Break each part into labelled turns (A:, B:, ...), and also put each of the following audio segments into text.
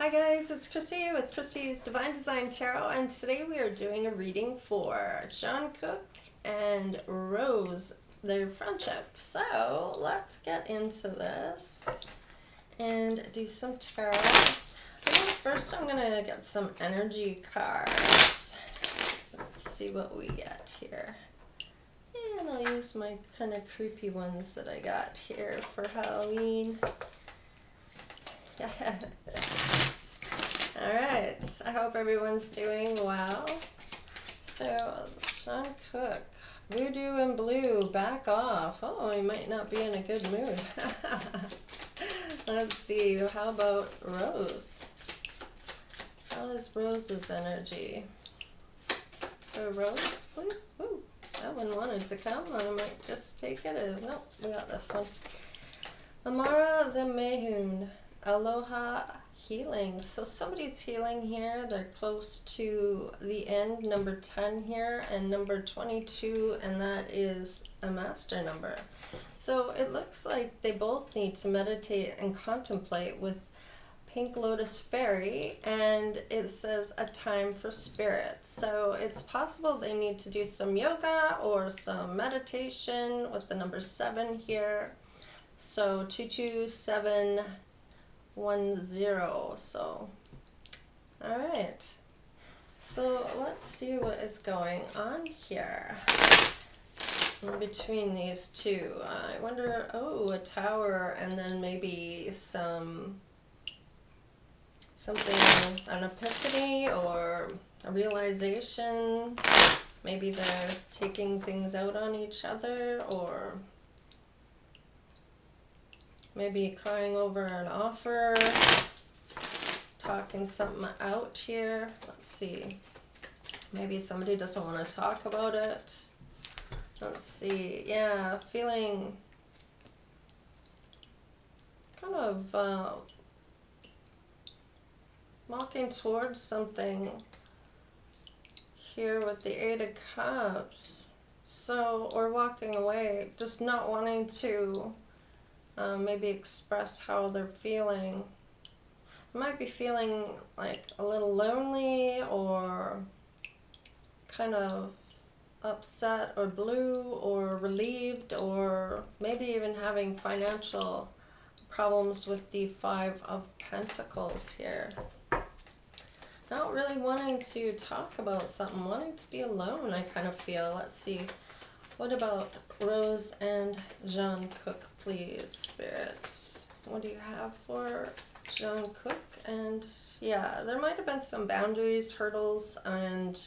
A: Hi guys, it's Chrissie with Chrissie's Divine Design Tarot, and today we are doing a reading for Jungkook and Rose, their friendship. So let's get into this and do some tarot. First I'm going to get some energy cards. Let's see what we get here. And I'll use my kind of creepy ones that I got here for Halloween. Alright, I hope everyone's doing well. So, Jungkook, Voodoo and Blue, back off. Oh, he might not be in a good mood. Let's see, how about Rose? How is Rose's energy? For Rose, please? Ooh, that one wanted to come. I might just take it. Nope, we got this one. Amara the Mehun, Aloha Healing. So somebody's healing here. They're close to the end, number 10 here, and number 22, and that is a master number. So it looks like they both need to meditate and contemplate with Pink Lotus Fairy, and it says a time for spirit. So it's possible they need to do some yoga or some meditation with the number 7 here. So 22710. So all right, so let's see what is going on here in between these two. I wonder, oh, a tower, and then maybe something, an epiphany or a realization. Maybe they're taking things out on each other, or maybe crying over an offer, talking something out here. Let's see. Maybe somebody doesn't want to talk about it. Let's see. Yeah, feeling kind of walking towards something here with the 8 of Cups. So, or walking away, just not wanting to maybe express how they're feeling. Might be feeling like a little lonely, or kind of upset or blue or relieved, or maybe even having financial problems with the 5 of Pentacles here. Not really wanting to talk about something, wanting to be alone, I kind of feel. Let's see. What about Rose and Jungkook, please, Spirit? What do you have for Jungkook? And yeah, there might have been some boundaries, hurdles, and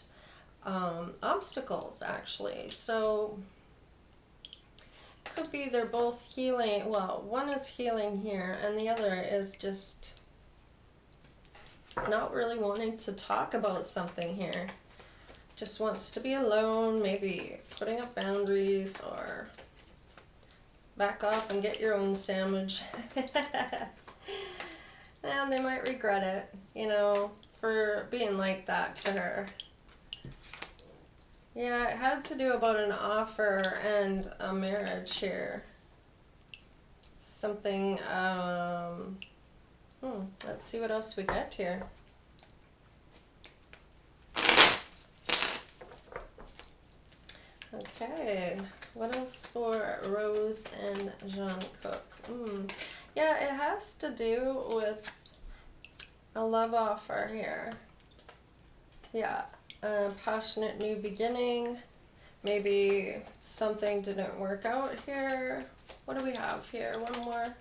A: obstacles, actually. So could be they're both healing. Well, one is healing here, and the other is just not really wanting to talk about something here. Just wants to be alone, maybe putting up boundaries, or back off and get your own sandwich. And they might regret it, you know, for being like that to her. Yeah, it had to do about an offer and a marriage here. Something, let's see what else we got here. Okay, what else for Rose and Jungkook? Yeah, it has to do with a love offer here. Yeah, a passionate new beginning. Maybe something didn't work out here. What do we have here? One more.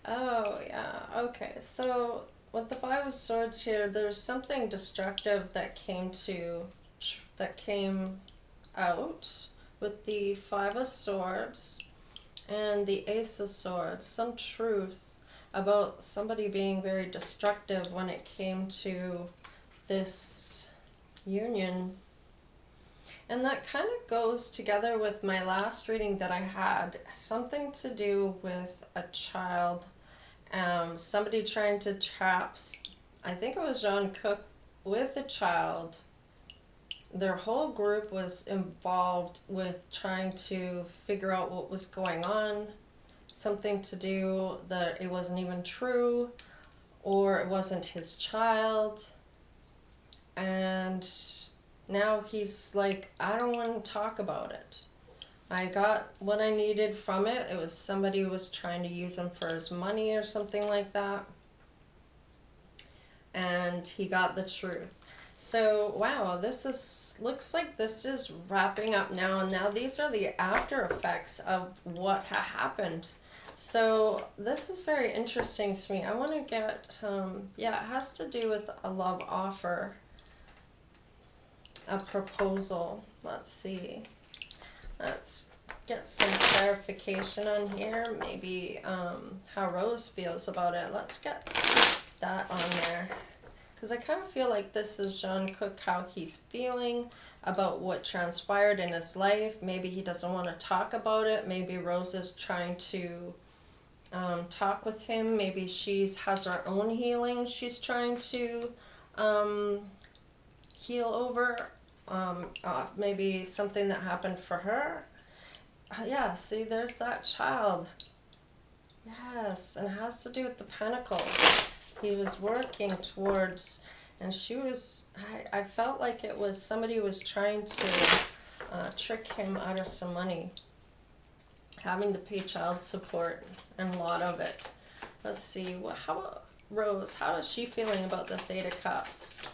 A: Oh, yeah, okay. So with the 5 of Swords here, there's something destructive that came out with the 5 of Swords and the Ace of Swords. Some truth about somebody being very destructive when it came to this union. And that kind of goes together with my last reading that I had. Something to do with a child. Somebody trying to trap, I think it was Jungkook, with a child. Their whole group was involved with trying to figure out what was going on. something to do that it wasn't even true, or it wasn't his child. And now he's like, I don't want to talk about it. I got what I needed from it. It was somebody who was trying to use him for his money or something like that. And he got the truth. So, wow, looks like this is wrapping up now. And now these are the after effects of what happened. So this is very interesting to me. I want to get, yeah, it has to do with a love offer, a proposal. Let's see. Let's get some clarification on here. Maybe how Rose feels about it. Let's get that on there. Because I kind of feel like this is Jungkook, how he's feeling about what transpired in his life. Maybe he doesn't want to talk about it. Maybe Rose is trying to talk with him. Maybe she has her own healing she's trying to heal over. Maybe something that happened for her. Yeah, see, there's that child. Yes, and it has to do with the pentacles. He was working towards, and she was, I felt like it was somebody was trying to trick him out of some money, having to pay child support, and a lot of it. Let's see, how about Rose? How is she feeling about this Eight of Cups?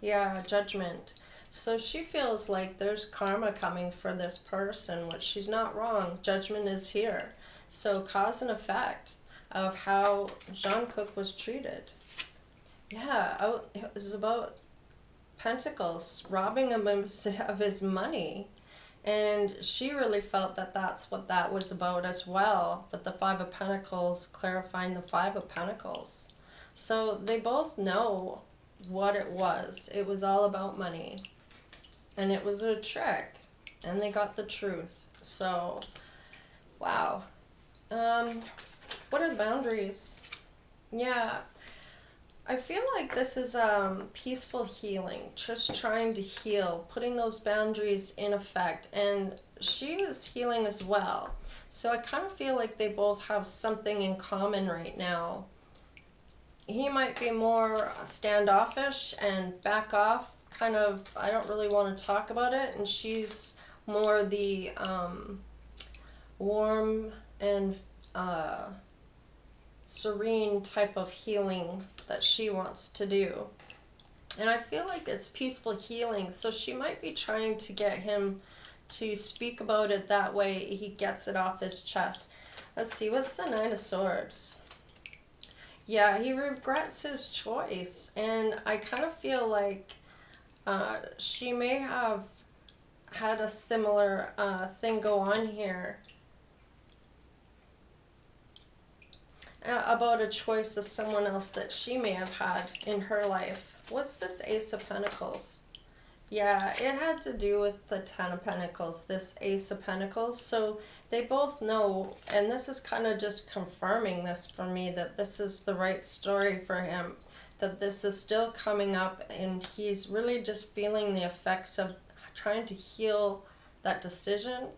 A: Yeah, judgment. So she feels like there's karma coming for this person, which she's not wrong. Judgment is here. So cause and effect of how Jungkook was treated. Yeah, it was about Pentacles, robbing him of his money. And she really felt that that's what that was about as well. But the Five of Pentacles clarifying the Five of Pentacles. So they both know what it was. It was all about money. And it was a trick. And they got the truth. So, wow. What are the boundaries? Yeah. I feel like this is peaceful healing. Just trying to heal. Putting those boundaries in effect. And she is healing as well. So I kind of feel like they both have something in common right now. He might be more standoffish and back off, kind of, I don't really want to talk about it, and she's more the warm and serene type of healing that she wants to do. And I feel like it's peaceful healing, so she might be trying to get him to speak about it, that way he gets it off his chest. Let's see, what's the Nine of Swords? Yeah, he regrets his choice, and I kind of feel like she may have had a similar thing go on here about a choice of someone else that she may have had in her life. What's this Ace of Pentacles? Yeah, it had to do with the Ten of Pentacles, this Ace of Pentacles. So they both know, and this is kind of just confirming this for me, that this is the right story for him, that this is still coming up, and he's really just feeling the effects of trying to heal that decision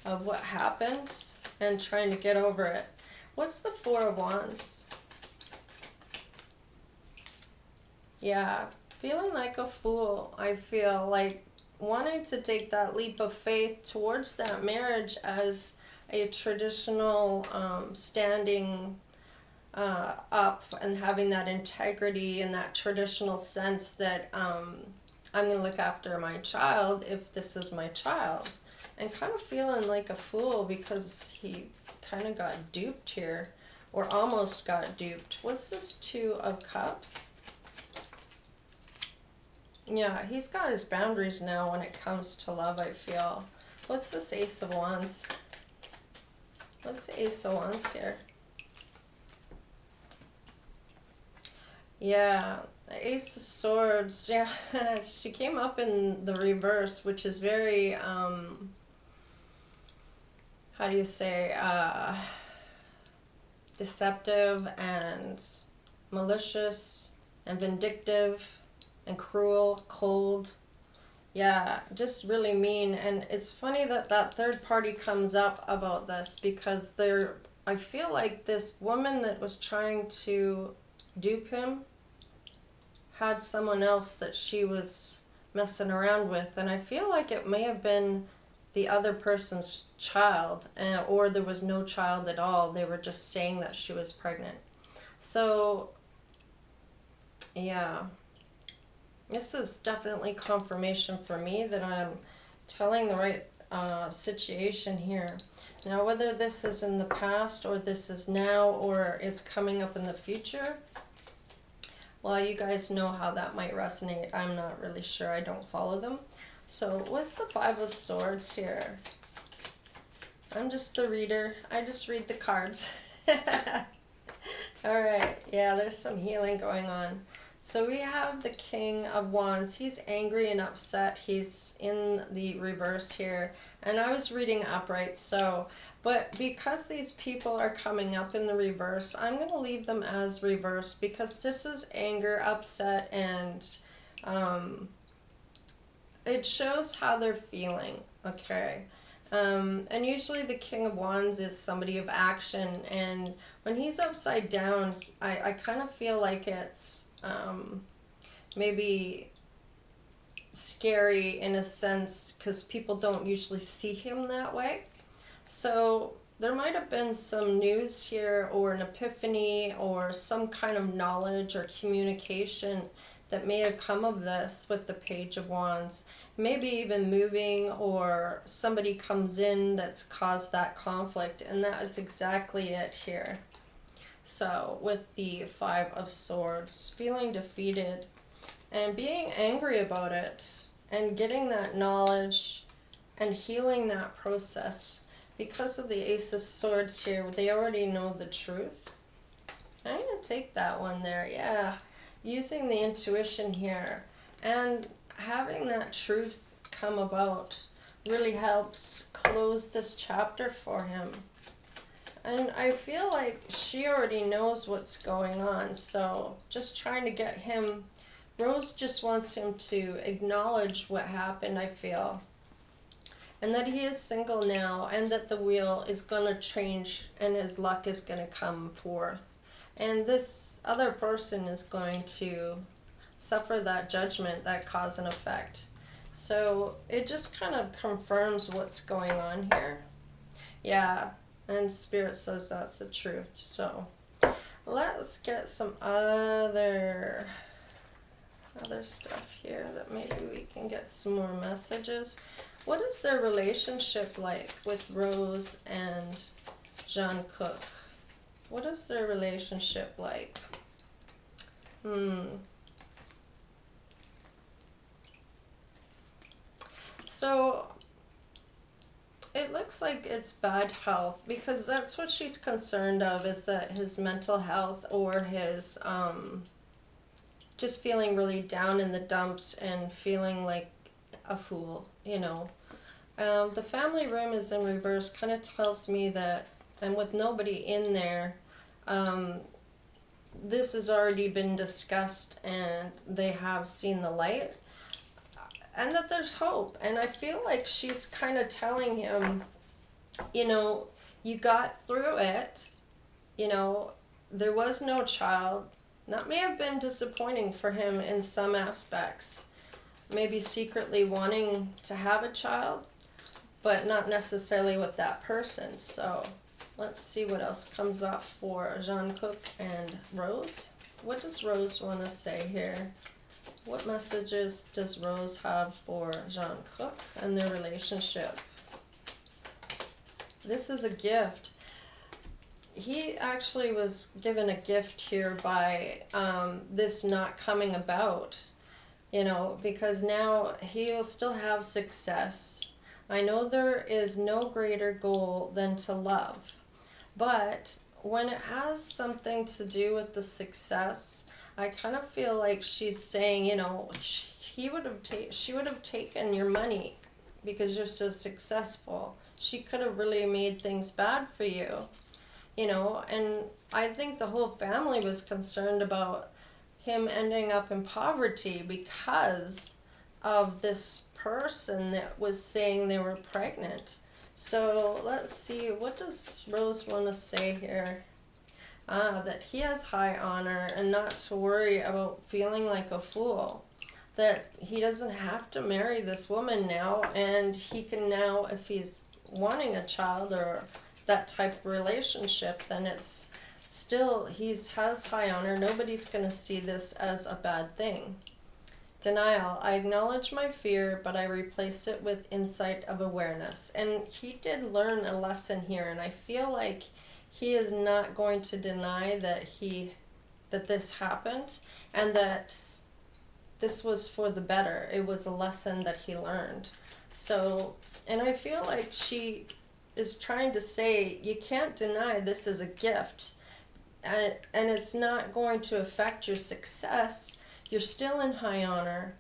A: of what happened and trying to get over it. What's the Four of Wands? Yeah. Feeling like a fool. I feel like wanting to take that leap of faith towards that marriage as a traditional standing up and having that integrity and that traditional sense that I'm going to look after my child if this is my child. And kind of feeling like a fool because he kind of got duped here, or almost got duped. What's this Two of Cups? Yeah, he's got his boundaries now when it comes to love, I feel. What's this Ace of Wands? What's the Ace of Wands here? Yeah, Ace of Swords. Yeah, she came up in the reverse, which is very, how do you say, deceptive and malicious and vindictive and cruel, cold. Yeah, just really mean. And it's funny that that third party comes up about this because I feel like this woman that was trying to dupe him had someone else that she was messing around with. And I feel like it may have been the other person's child, or there was no child at all. They were just saying that she was pregnant. So, yeah. This is definitely confirmation for me that I'm telling the right situation here. Now, whether this is in the past or this is now or it's coming up in the future, well, you guys know how that might resonate. I'm not really sure. I don't follow them. So, what's the Five of Swords here? I'm just the reader. I just read the cards. All right. Yeah, there's some healing going on. So we have the King of Wands. He's angry and upset. He's in the reverse here. And I was reading upright, so, but because these people are coming up in the reverse, I'm going to leave them as reverse because this is anger, upset, and it shows how they're feeling, okay? And usually the King of Wands is somebody of action, and when he's upside down, I kind of feel like it's maybe scary in a sense because people don't usually see him that way. So there might have been some news here or an epiphany or some kind of knowledge or communication that may have come of this with the Page of Wands. Maybe even moving or somebody comes in that's caused that conflict, and that is exactly it here. So with the Five of Swords, feeling defeated and being angry about it and getting that knowledge and healing that process. Because of the Ace of Swords here, they already know the truth. I'm going to take that one there, yeah. Using the intuition here and having that truth come about really helps close this chapter for him. And I feel like she already knows what's going on, so just trying to get him, Rose just wants him to acknowledge what happened, I feel. And that he is single now, and that the wheel is going to change and his luck is going to come forth. And this other person is going to suffer that judgment, that cause and effect. So it just kind of confirms what's going on here. Yeah. And Spirit says that's the truth. So let's get some other stuff here that maybe we can get some more messages. What is their relationship like with Rose and Jungkook? What is their relationship like? So it looks like it's bad health because that's what she's concerned of, is that his mental health or his just feeling really down in the dumps and feeling like a fool, you know. The family room is in reverse, kind of tells me that, and with nobody in there, this has already been discussed and they have seen the light. And that there's hope. And I feel like she's kind of telling him, you know, you got through it. You know, there was no child. That may have been disappointing for him in some aspects. Maybe secretly wanting to have a child, but not necessarily with that person. So let's see what else comes up for Jungkook and Rose. What does Rose want to say here? What messages does Rose have for Jungkook and their relationship? This is a gift. He actually was given a gift here by this not coming about, you know, because now he'll still have success. I know there is no greater goal than to love, but when it has something to do with the success, I kind of feel like she's saying, you know, she would have taken your money because you're so successful. She could have really made things bad for you, you know. And I think the whole family was concerned about him ending up in poverty because of this person that was saying they were pregnant. So let's see, what does Rose want to say here? That he has high honor and not to worry about feeling like a fool. That he doesn't have to marry this woman now, and he can now, if he's wanting a child or that type of relationship, then it's still, has high honor. Nobody's going to see this as a bad thing. Denial. I acknowledge my fear, but I replace it with insight of awareness. And he did learn a lesson here, and I feel like he is not going to deny that this happened and that this was for the better. It was a lesson that he learned. So, and I feel like she is trying to say, you can't deny this is a gift, and it's not going to affect your success. You're still in high honor.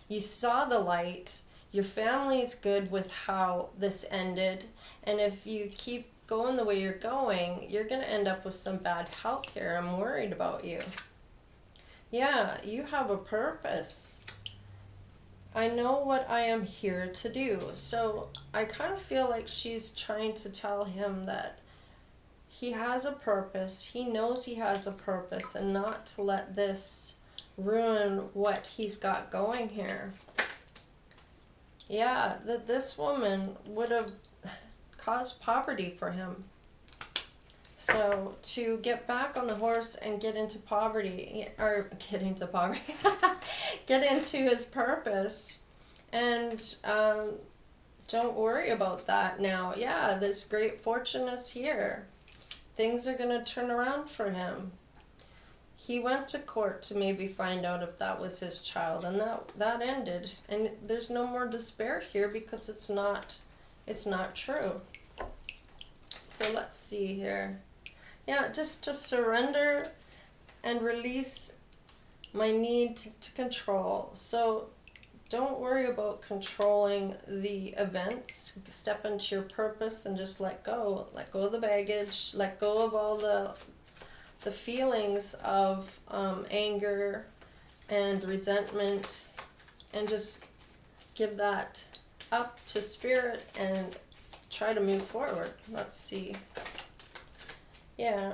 A: You saw the light. Your family's good with how this ended. And if you keep going the way you're going, you're going to end up with some bad health here. I'm worried about you. Yeah, you have a purpose. I know what I am here to do. So I kind of feel like she's trying to tell him that he has a purpose. He knows he has a purpose, and not to let this ruin what he's got going here. Yeah, that this woman would have caused poverty for him. So to get back on the horse and get into poverty, or get into poverty, get into his purpose, and don't worry about that now. Yeah, this great fortune is here. Things are going to turn around for him. He went to court to maybe find out if that was his child, and that ended. And there's no more despair here because it's not true. So let's see here. Yeah, just to surrender and release my need to control. So don't worry about controlling the events. Step into your purpose and just let go. Let go of the baggage. Let go of all the feelings of anger and resentment, and just give that up to spirit and try to move forward. Let's see. Yeah,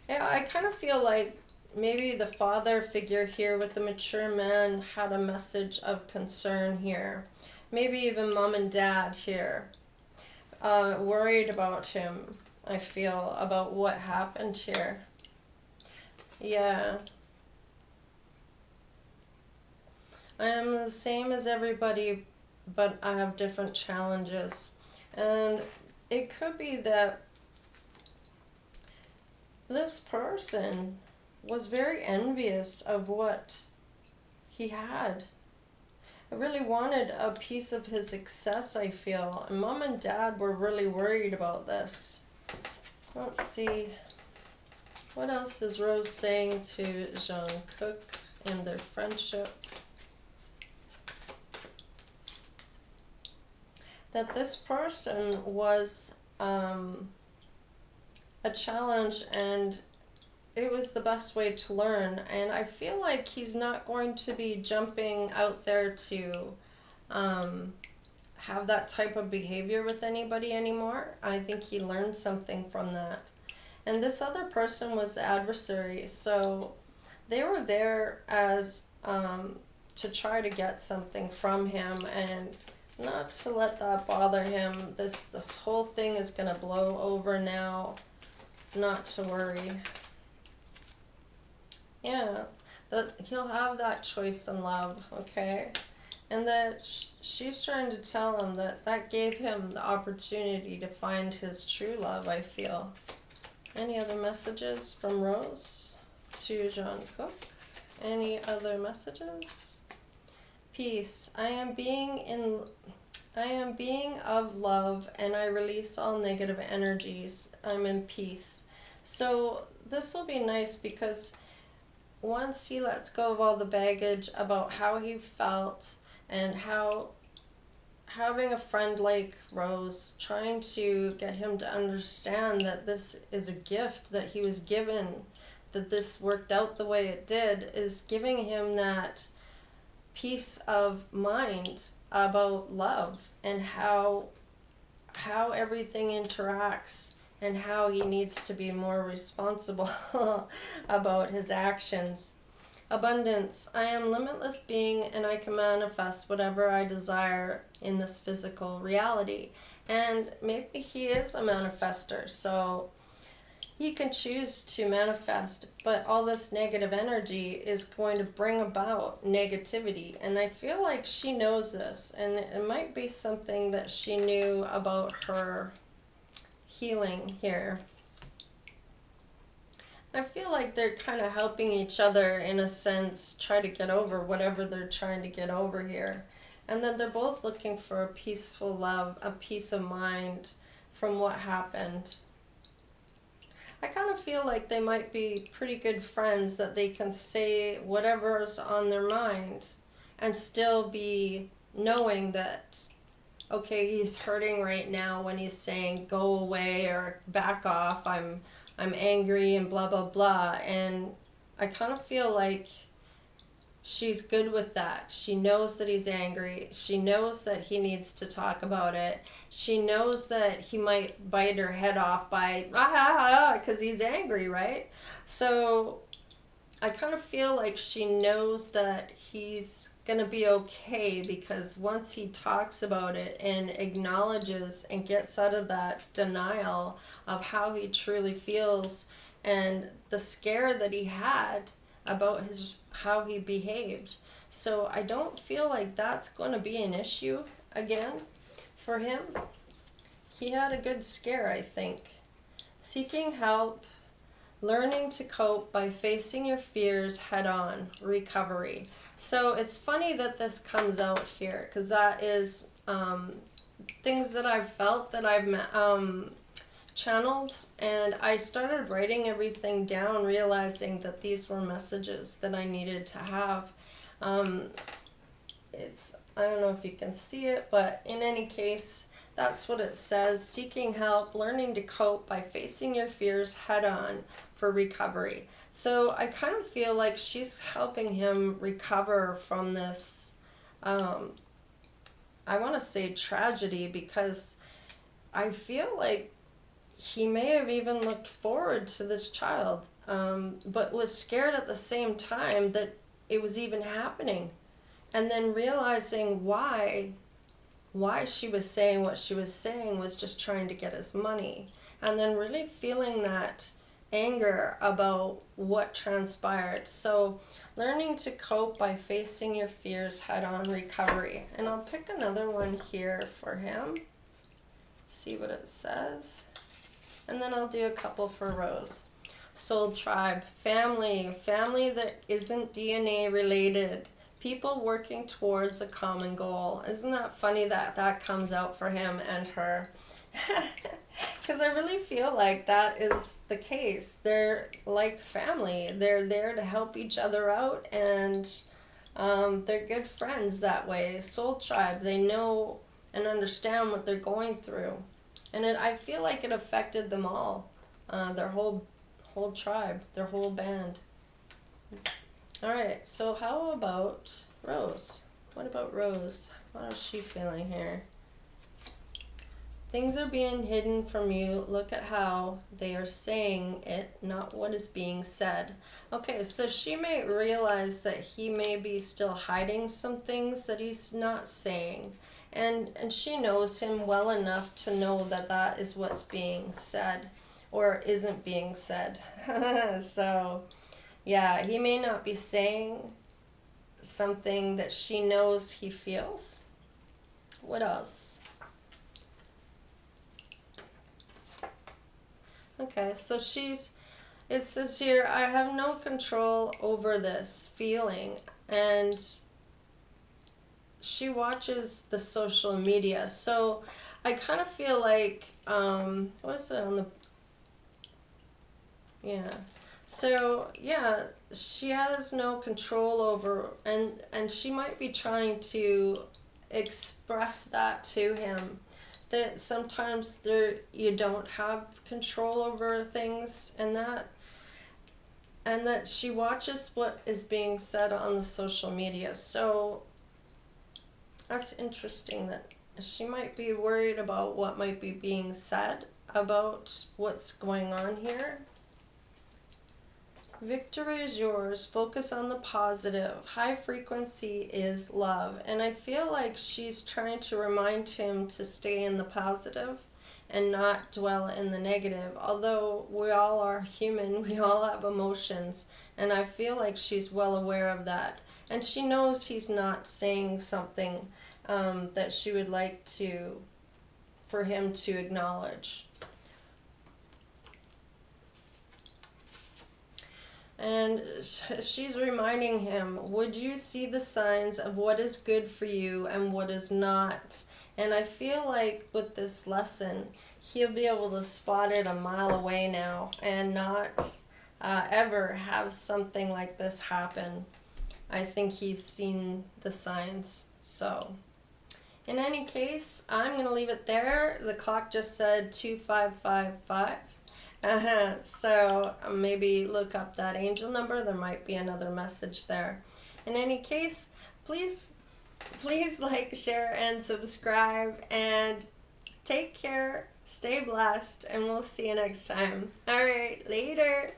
A: I kind of feel like maybe the father figure here with the mature man had a message of concern here. Maybe even mom and dad here, worried about him. I feel about what happened here. Yeah. I am the same as everybody, but I have different challenges. And it could be that this person was very envious of what he had. I really wanted a piece of his success, I feel. And mom and dad were really worried about this. Let's see. What else is Rose saying to Jungkook in their friendship? That this person was a challenge, and it was the best way to learn. And I feel like he's not going to be jumping out there to have that type of behavior with anybody anymore. I think he learned something from that. And this other person was the adversary, so they were there as to try to get something from him, and not to let that bother him. This whole thing is going to blow over now. Not to worry. Yeah, that he'll have that choice in love, okay? And that she's trying to tell him that gave him the opportunity to find his true love, I feel. Any other messages from Rose to Jungkook? Any other messages? Peace. I am being of love, and I release all negative energies. I'm in peace. So this will be nice, because once he lets go of all the baggage about how he felt, and how having a friend like Rose trying to get him to understand that this is a gift that he was given, that this worked out the way it did, is giving him that peace of mind about love and how everything interacts and how he needs to be more responsible about his actions. Abundance. I am limitless being and I can manifest whatever I desire in this physical reality. And maybe he is a manifester, so he can choose to manifest, but all this negative energy is going to bring about negativity. And I feel like she knows this, and it might be something that she knew about her healing here. I feel like they're kind of helping each other in a sense, try to get over whatever they're trying to get over here. And then they're both looking for a peaceful love, a peace of mind from what happened. I kind of feel like they might be pretty good friends, that they can say whatever's on their mind and still be knowing that, okay, he's hurting right now when he's saying go away or back off, I'm angry and blah blah blah. And I kind of feel like she's good with that. She knows that he's angry. She knows that he needs to talk about it. She knows that he might bite her head off by because he's angry, right? So I kind of feel like she knows that he's going to be okay, because once he talks about it and acknowledges and gets out of that denial of how he truly feels and the scare that he had about how he behaved. So I don't feel like that's going to be an issue again for him. He had a good scare, I think. Seeking help, learning to cope by facing your fears head on, recovery. So it's funny that this comes out here, because that is things that I've felt that I've channeled, and I started writing everything down, realizing that these were messages that I needed to have. It's, I don't know if you can see it, but in any case, that's what it says. Seeking help, learning to cope by facing your fears head on for recovery. So I kind of feel like she's helping him recover from this, I want to say tragedy, because I feel like he may have even looked forward to this child, but was scared at the same time that it was even happening. And then realizing why she was saying what she was saying was just trying to get his money. And then really feeling that anger about what transpired. So learning to cope by facing your fears head on, recovery. And I'll pick another one here for him. See what it says. And then I'll do a couple for Rose. Soul tribe, family that isn't DNA related. People working towards a common goal. Isn't that funny that that comes out for him and her? Because I really feel like that is the case. They're like family. They're there to help each other out, and they're good friends that way. Soul tribe, they know and understand what they're going through. And I feel like it affected them all, their whole tribe, their whole band. All right, so how about Rose? What about Rose? What is she feeling here? Things are being hidden from you. Look at how they are saying it, not what is being said. Okay, so she may realize that he may be still hiding some things that he's not saying. And she knows him well enough to know that that is what's being said or isn't being said. So, yeah, he may not be saying something that she knows he feels. What else? Okay, so it says here, I have no control over this feeling, and she watches the social media. So I kind of feel like, what is it on the, yeah. So, yeah, she has no control over, and she might be trying to express that to him, that sometimes you don't have control over things, and that she watches what is being said on the social media. So That's interesting that she might be worried about what might be being said about what's going on here. Victory is yours. Focus on the positive. High frequency is love. And I feel like she's trying to remind him to stay in the positive and not dwell in the negative. Although we all are human, we all have emotions. And I feel like she's well aware of that. And she knows he's not saying something that she would like for him to acknowledge. And she's reminding him, would you see the signs of what is good for you and what is not? And I feel like with this lesson, he'll be able to spot it a mile away now and not ever have something like this happen. I think he's seen the signs. So, in any case, I'm going to leave it there. The clock just said 2555. So maybe look up that angel number. There might be another message there. In any case, please like, share, and subscribe. And take care. Stay blessed. And we'll see you next time. All right. Later.